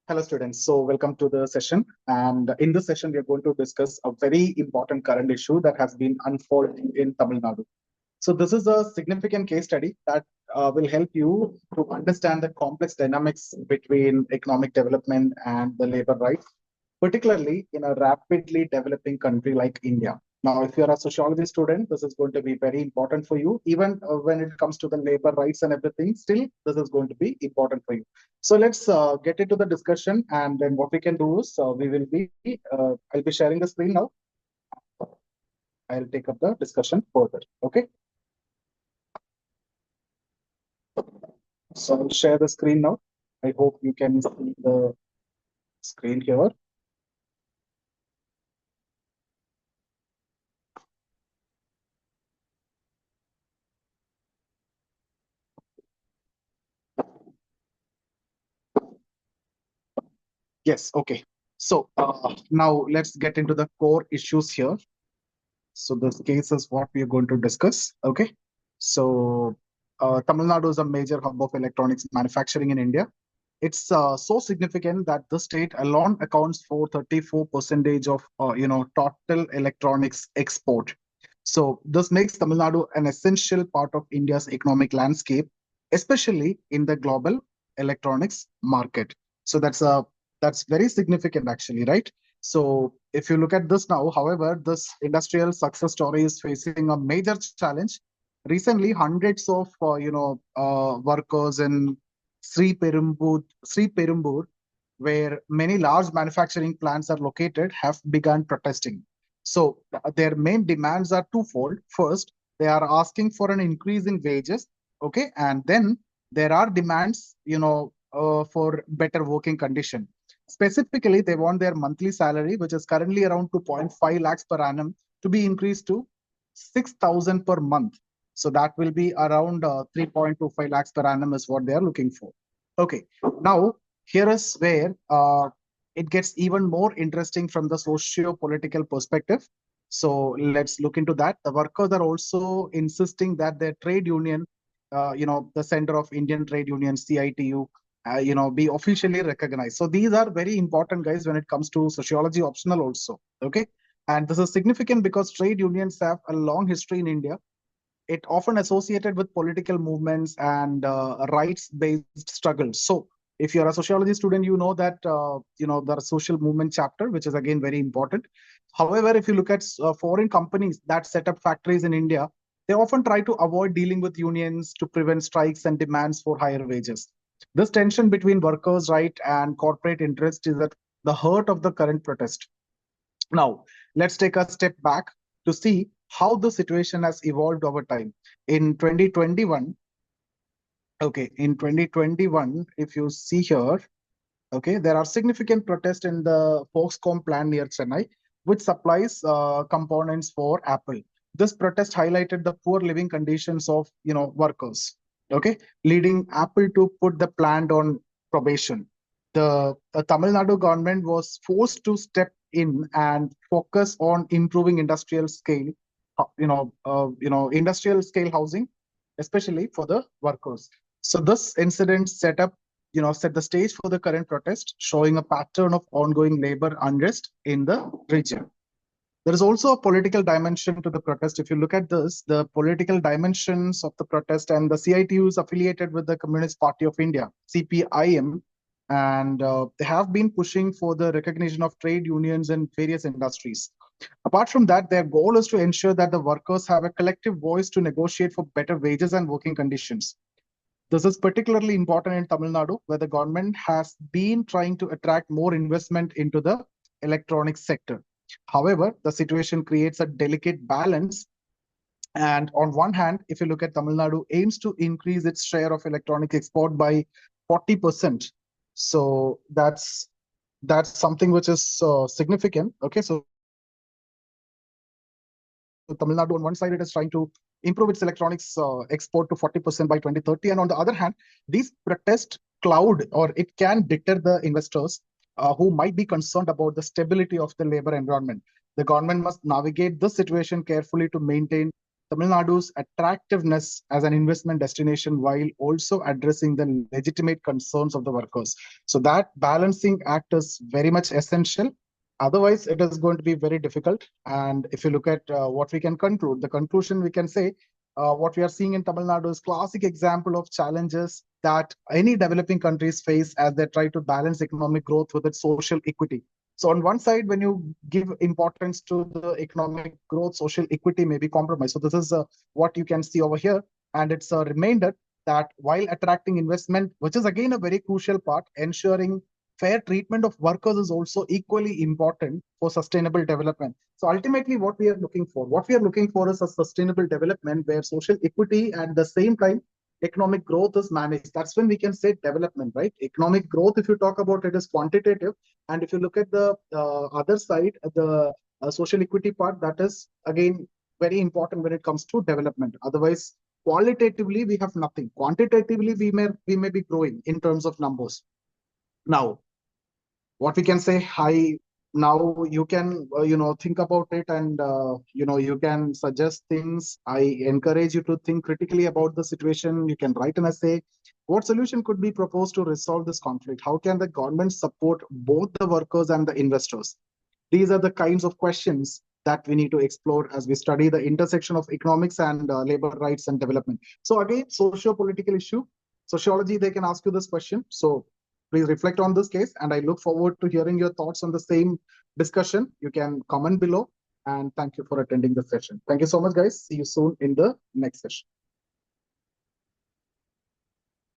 Hello, students. So, welcome to the session. And in this session, we are going to discuss a very important current issue that has been unfolding in Tamil Nadu. So, this is a significant case study that will help you to understand the complex dynamics between economic development and the labor rights, particularly in a rapidly developing country like India. Now, if you're a sociology student, this is going to be very important for you. Even when it comes to the labor rights and everything, still, this is going to be important for you. So let's get into the discussion. And then what we can do is I'll be sharing the screen now. I'll take up the discussion further. Okay. So I'll share the screen now. I hope you can see the screen here. Yes, okay. So now let's get into the core issues here. So this case is what we are going to discuss. Okay. So Tamil Nadu is a major hub of electronics manufacturing in India. It's so significant that the state alone accounts for 34% of total electronics export. So this makes Tamil Nadu an essential part of India's economic landscape, especially in the global electronics market. So that's very significant actually, right? So if you look at this now, however, this industrial success story is facing a major challenge. Recently, hundreds of workers in Sri Perambur, where many large manufacturing plants are located, have begun protesting. So their main demands are twofold. First, they are asking for an increase in wages, okay, and then there are demands, for better working condition. Specifically, they want their monthly salary, which is currently around 2.5 lakhs per annum, to be increased to 6,000 per month. So that will be around 3.25 lakhs per annum is what they are looking for. Okay, now here is where it gets even more interesting from the socio-political perspective. So let's look into that. The workers are also insisting that their trade union, the Center of Indian Trade Union, CITU, be officially recognized. So these are very important, guys, when it comes to sociology optional also. Okay. And this is significant because trade unions have a long history in India. It often associated with political movements and rights-based struggles. So if you're a sociology student, you know that, the social movement chapter, which is again very important. However, if you look at foreign companies that set up factories in India, they often try to avoid dealing with unions to prevent strikes and demands for higher wages. This tension between workers' right and corporate interest is at the heart of the current protest. Now, let's take a step back to see how the situation has evolved over time. In 2021, if you see here, okay, there are significant protests in the Foxconn plant near Chennai, which supplies components for Apple. This protest highlighted the poor living conditions of workers, okay, leading Apple to put the plant on probation. The Tamil Nadu government was forced to step in and focus on improving industrial scale housing, especially for the workers. So this incident set the stage for the current protest, showing a pattern of ongoing labor unrest in the region. There is also a political dimension to the protest. If you look at this, the political dimensions of the protest, and the CITU is affiliated with the Communist Party of India, CPIM, and they have been pushing for the recognition of trade unions in various industries. Apart from that, their goal is to ensure that the workers have a collective voice to negotiate for better wages and working conditions. This is particularly important in Tamil Nadu, where the government has been trying to attract more investment into the electronics sector. However, the situation creates a delicate balance. And on one hand, if you look at Tamil Nadu, aims to increase its share of electronic export by 40%. So that's something which is significant. Okay, so Tamil Nadu, on one side, it is trying to improve its electronics export to 40% by 2030. And on the other hand, these protests cloud, or it can deter the investors who might be concerned about the stability of the labor environment. The government must navigate this situation carefully to maintain Tamil Nadu's attractiveness as an investment destination while also addressing the legitimate concerns of the workers. So that balancing act is very much essential. Otherwise, it is going to be very difficult. And if you look at what we can conclude, the conclusion we can say what we are seeing in Tamil Nadu is classic example of challenges that any developing countries face as they try to balance economic growth with its social equity. So on one side, when you give importance to the economic growth, social equity may be compromised. So this is what you can see over here. And it's a reminder that while attracting investment, which is again a very crucial part, ensuring fair treatment of workers is also equally important for sustainable development. So ultimately, what we are looking for is a sustainable development where social equity and at the same time economic growth is managed. That's when we can say development, right? Economic growth, if you talk about it, is quantitative, and if you look at the other side, the social equity part, that is again very important when it comes to development. Otherwise, qualitatively we have nothing. Quantitatively, we may be growing in terms of numbers. Now, what we can say, I now you can think about it, and you can suggest things. I encourage you to think critically about the situation. You can write an essay. What solution could be proposed to resolve this conflict? How can the government support both the workers and the investors? These are the kinds of questions that we need to explore as we study the intersection of economics and labor rights and development. So again, socio-political issue, sociology, they can ask you this question. So please reflect on this case, and I look forward to hearing your thoughts on the same discussion. You can comment below, and thank you for attending the session. Thank you so much, guys. See you soon in the next session.